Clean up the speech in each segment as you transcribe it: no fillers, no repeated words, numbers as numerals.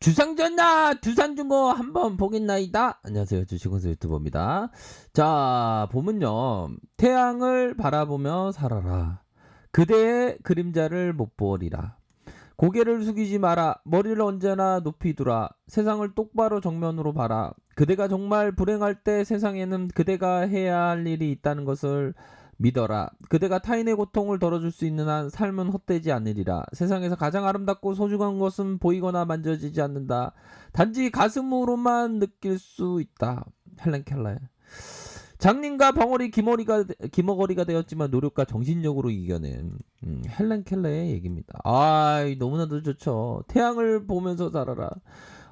주상전나 두산중고 한번 보겠나이다. 안녕하세요, 주식원수 유튜버입니다. 자, 보면요, 태양을 바라보며 살아라. 그대의 그림자를 못 보리라. 고개를 숙이지 마라. 머리를 언제나 높이 두라. 세상을 똑바로 정면으로 봐라. 그대가 정말 불행할 때 세상에는 그대가 해야 할 일이 있다는 것을 믿어라. 그대가 타인의 고통을 덜어줄 수 있는 한 삶은 헛되지 않으리라. 세상에서 가장 아름답고 소중한 것은 보이거나 만져지지 않는다. 단지 가슴으로만 느낄 수 있다. 헬렌 켈러. 장님과 벙어리 기머거리가 되었지만 노력과 정신력으로 이겨낸 헬렌 켈러의 얘기입니다. 너무나도 좋죠. 태양을 보면서 살아라.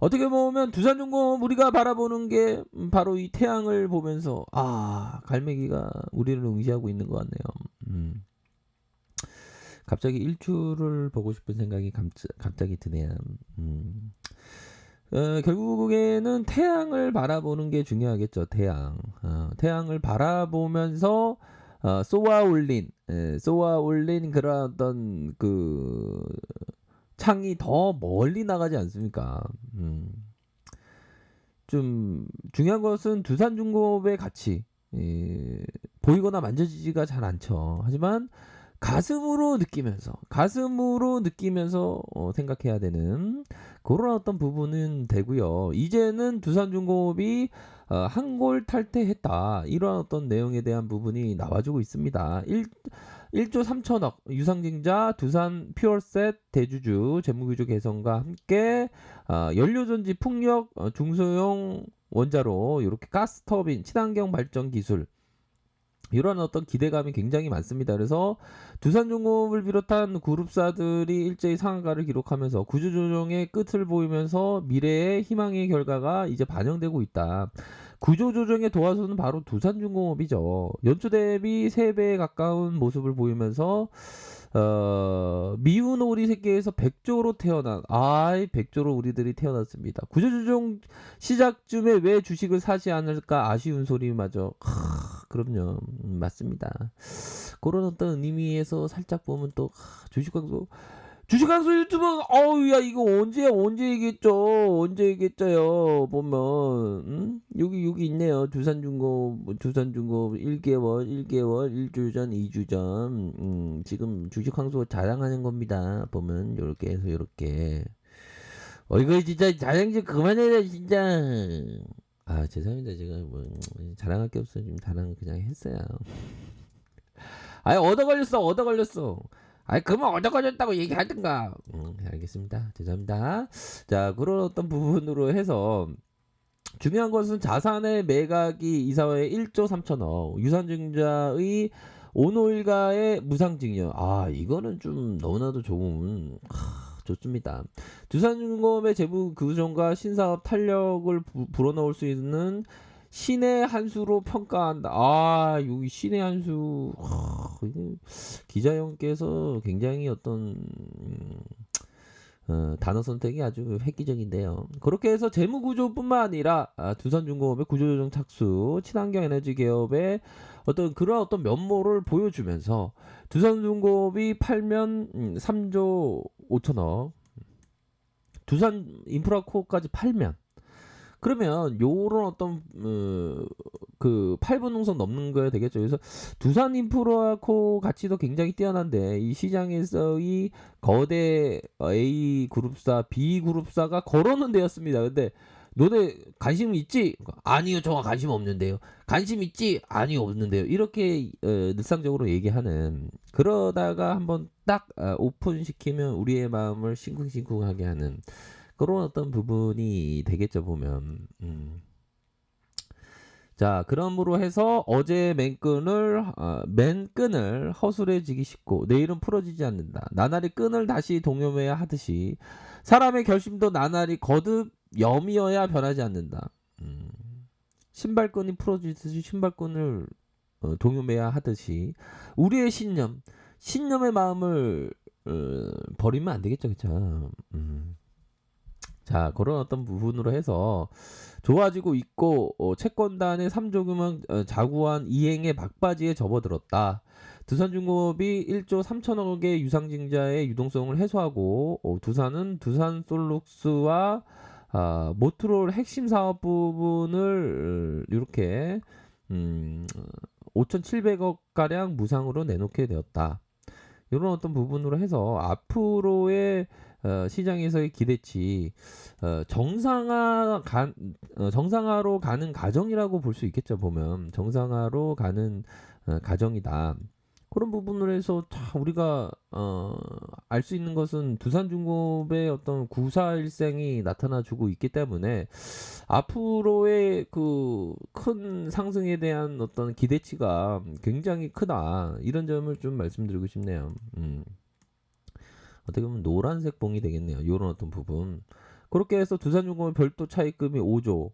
어떻게 보면 두산중공 우리가 바라보는 게 바로 이 태양을 보면서 갈매기가 우리를 응시하고 있는 것 같네요. 갑자기 일출을 보고 싶은 생각이 갑자기 드네요. 결국에는 태양을 바라보는 게 중요하겠죠. 태양을 바라보면서 쏘아올린 그런 어떤 그 창이 더 멀리 나가지 않습니까? 좀 중요한 것은 두산중공업의 가치, 보이거나 만져지지가 잘 않죠. 하지만 가슴으로 느끼면서 생각해야 되는 그런 어떤 부분은 되고요. 이제는 두산중공업이 한골 탈퇴했다, 이런 어떤 내용에 대한 부분이 나와주고 있습니다. 1조 3천억 유상증자 두산 퓨어셋 대주주 재무구조 개선과 함께 연료전지 풍력 중소형 원자로 이렇게 가스터빈 친환경 발전 기술, 이런 어떤 기대감이 굉장히 많습니다. 그래서 두산중공업을 비롯한 그룹사들이 일제히 상한가를 기록하면서 구조조정의 끝을 보이면서 미래의 희망의 결과가 이제 반영되고 있다. 구조조정의 도화선은 바로 두산중공업이죠. 연초 대비 3배에 가까운 모습을 보이면서 미운 오리 새끼에서 백조로 태어난 백조로 우리들이 태어났습니다. 구조조정 시작쯤에 왜 주식을 사지 않을까 아쉬운 소리마저 그럼요. 맞습니다. 그런 어떤 의미에서 살짝 보면 또 주식광수 유튜브 야 이거 언제 얘기했죠요. 보면 여기 있네요. 두산중고 1개월 1주 전 2주 전 지금 주식광수 자랑하는 겁니다. 보면 요렇게 해서 요렇게 이거 진짜 자랑 좀 그만해라 진짜. 죄송합니다. 제가 뭐 자랑할 게 없어. 지금 자랑 그냥 했어요. 얻어 걸렸어. 그러면 얻어 걸렸다고 얘기하든가. 알겠습니다. 죄송합니다. 자, 그런 어떤 부분으로 해서 중요한 것은 자산의 매각이 이사회의 1조 3천억, 유산증자의 오노일가의 무상증여. 이거는 좀 너무나도 좋습니다. 두산중공업의 재무 구조정과 신사업 탄력을 불어넣을 수 있는 신의 한 수로 평가한다. 여기 신의 한 수. 기자형께서 굉장히 어떤 단어 선택이 아주 획기적인데요. 그렇게 해서 재무 구조뿐만 아니라 두산중공업의 구조조정 착수, 친환경 에너지 기업의 그런 어떤 면모를 보여주면서 두산중공업이 팔면 3조 5천억, 두산 인프라코어까지 팔면, 그러면 요런 어떤 그 8분 능선 넘는 거야 되겠죠. 그래서 두산 인프라코 가치도 굉장히 뛰어난데 이 시장에서 이 거대 A 그룹사, B 그룹사가 거론은 되었습니다. 근데 너네 관심 있지? 아니요, 저 관심 없는데요. 관심 있지? 아니요, 없는데요. 이렇게 늘상적으로 얘기하는, 그러다가 한번 딱 오픈시키면 우리의 마음을 싱쿵싱쿵하게 하는 그런 어떤 부분이 되겠죠, 보면. 자, 그러므로 해서 어제 맨끈을 허술해지기 쉽고 내일은 풀어지지 않는다. 나날이 끈을 다시 동여매야 하듯이 사람의 결심도 나날이 거듭 여미어야 변하지 않는다. 신발끈이 풀어지듯이 신발끈을 동여매야 하듯이 우리의 신념의 마음을 버리면 안 되겠죠, 그쵸? 자, 그런 어떤 부분으로 해서 좋아지고 있고 채권단의 3조 규모 자구한 이행의 막바지에 접어들었다. 두산중공업이 1조 3천억의 유상증자의 유동성을 해소하고 두산은 두산 솔룩스와 모트롤 핵심 사업 부분을 이렇게 5,700억 가량 무상으로 내놓게 되었다. 이런 어떤 부분으로 해서 앞으로의 시장에서의 기대치 정상화로 가는 과정이라고 볼 수 있겠죠. 보면 정상화로 가는 과정이다. 그런 부분으로 해서 우리가 알 수 있는 것은 두산중공업의 어떤 구사일생이 나타나주고 있기 때문에 앞으로의 그 큰 상승에 대한 어떤 기대치가 굉장히 크다. 이런 점을 좀 말씀드리고 싶네요. 어떻게 보면 노란색 봉이 되겠네요. 이런 어떤 부분. 그렇게 해서 두산중공업 별도 차입금이 5조,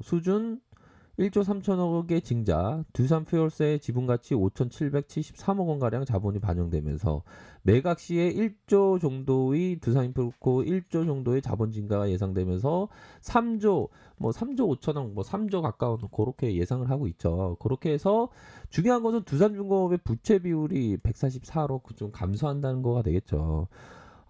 수준 1조 3천억의 증자, 두산퓨얼스의 지분가치 5,773억 원가량 자본이 반영되면서 매각 시에 1조 정도의 두산인프라코 1조 정도의 자본 증가가 예상되면서 3조 3조 5천억 3조 가까운 그렇게 예상을 하고 있죠. 그렇게 해서 중요한 것은 두산중공업의 부채 비율이 144로 좀 감소한다는 거가 되겠죠.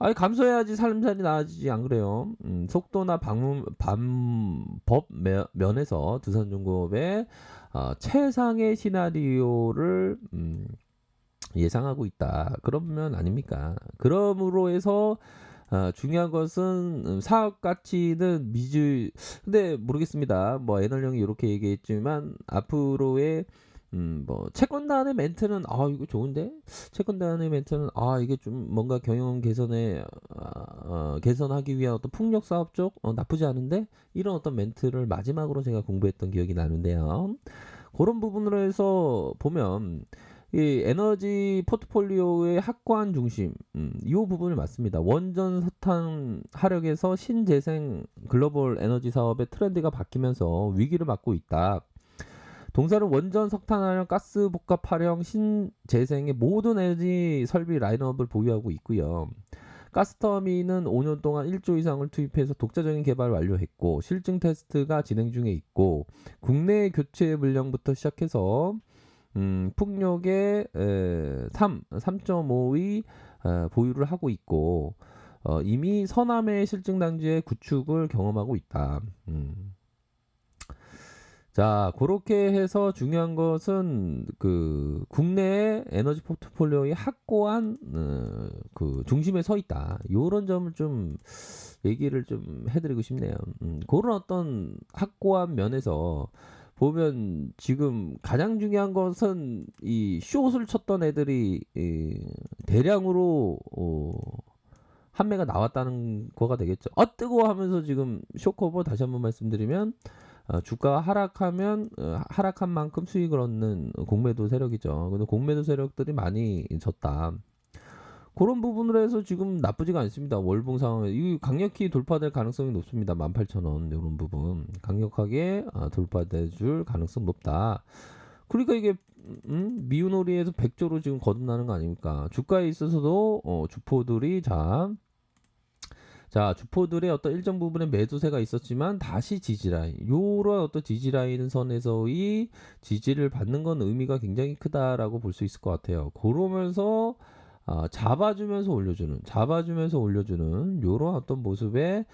아니 감소해야지 살림살이 나아지지 안 그래요? 속도나 방법 면에서 두산중공업의 최상의 시나리오를 예상하고 있다. 그러면 아닙니까? 그러므로 해서 중요한 것은 사업 가치는 근데 모르겠습니다. 뭐 애널령이 이렇게 얘기했지만 앞으로의 채권단의 멘트는 이거 좋은데 채권단의 멘트는 이게 좀 뭔가 경영 개선에 개선하기 위한 어떤 풍력 사업 쪽 나쁘지 않은데 이런 어떤 멘트를 마지막으로 제가 공부했던 기억이 나는데요. 그런 부분으로 해서 보면 이 에너지 포트폴리오의 확고한 중심, 이 부분을 맞습니다. 원전 석탄 하력에서 신재생 글로벌 에너지 사업의 트렌드가 바뀌면서 위기를 맞고 있다. 동사는 원전 석탄 하력 가스 복합 활용 신재생의 모든 에너지 설비 라인업을 보유하고 있고요. 가스터미는 5년 동안 1조 이상을 투입해서 독자적인 개발 완료했고 실증 테스트가 진행 중에 있고 국내 교체 물량부터 시작해서 풍력의 3.5의 보유를 하고 있고 이미 서남의 실증 단지의 구축을 경험하고 있다. 자, 그렇게 해서 중요한 것은 그 국내의 에너지 포트폴리오의 확고한 그 중심에 서 있다. 이런 점을 좀 얘기를 좀 해드리고 싶네요. 그런 어떤 확고한 면에서 보면 지금 가장 중요한 것은 이 숏을 쳤던 애들이 대량으로 판매가 나왔다는 거가 되겠죠. 뜨거워 하면서 지금 숏커버 다시 한번 말씀드리면 주가가 하락하면 하락한 만큼 수익을 얻는 공매도 세력이죠. 근데 공매도 세력들이 많이 졌다. 그런 부분으로 해서 지금 나쁘지가 않습니다. 월봉 상황에 이 강력히 돌파될 가능성이 높습니다. 18,000원 이런 부분 강력하게 돌파될 줄 가능성 높다. 그러니까 이게 미운오리에서 100조로 지금 거듭나는 거 아닙니까? 주가에 있어서도 주포들이 주포들의 어떤 일정 부분의 매도세가 있었지만 다시 지지라인, 요런 어떤 지지라인 선에서의 지지를 받는 건 의미가 굉장히 크다라고 볼 수 있을 것 같아요. 그러면서 잡아주면서 올려주는 요런 어떤 모습의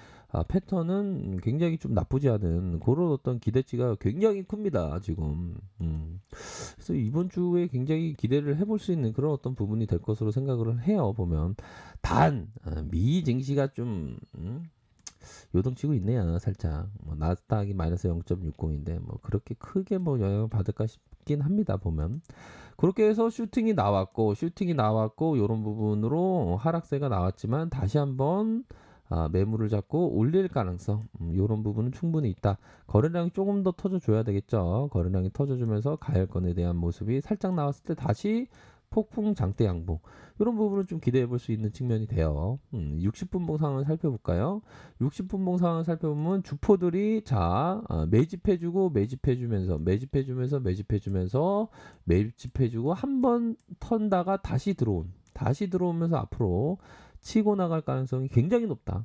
패턴은 굉장히 좀 나쁘지 않은 그런 어떤 기대치가 굉장히 큽니다 지금. 그래서 이번 주에 굉장히 기대를 해볼 수 있는 그런 어떤 부분이 될 것으로 생각을 해요. 보면 단 미 증시가 좀 요동치고 있네요. 살짝 나스닥이 마이너스 0.60인데 뭐 그렇게 크게 뭐 영향을 받을까 싶긴 합니다. 보면 그렇게 해서 슈팅이 나왔고 이런 부분으로 하락세가 나왔지만 다시 한번 매물을 잡고 올릴 가능성 이런 부분은 충분히 있다. 거래량이 조금 더 터져줘야 되겠죠. 거래량이 터져주면서 가열권에 대한 모습이 살짝 나왔을 때 다시 폭풍 장대 양봉 이런 부분을 좀 기대해 볼 수 있는 측면이 돼요. 60분봉 상황을 살펴볼까요? 60분봉 상황을 살펴보면 주포들이 매집해주고 매집해주고 한 번 턴다가 다시 들어오면서 앞으로 치고 나갈 가능성이 굉장히 높다.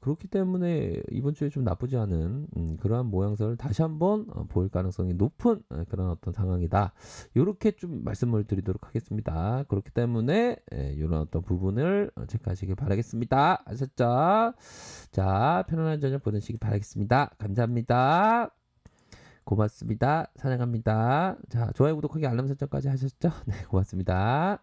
그렇기 때문에 이번 주에 좀 나쁘지 않은 그러한 모양새를 다시 한번 보일 가능성이 높은 그런 어떤 상황이다. 요렇게 좀 말씀을 드리도록 하겠습니다. 그렇기 때문에 요런 어떤 부분을 체크하시길 바라겠습니다. 아셨죠? 자, 편안한 저녁 보내시기 바라겠습니다. 감사합니다. 고맙습니다. 사랑합니다. 자, 좋아요, 구독하기, 알람 설정까지 하셨죠? 네, 고맙습니다.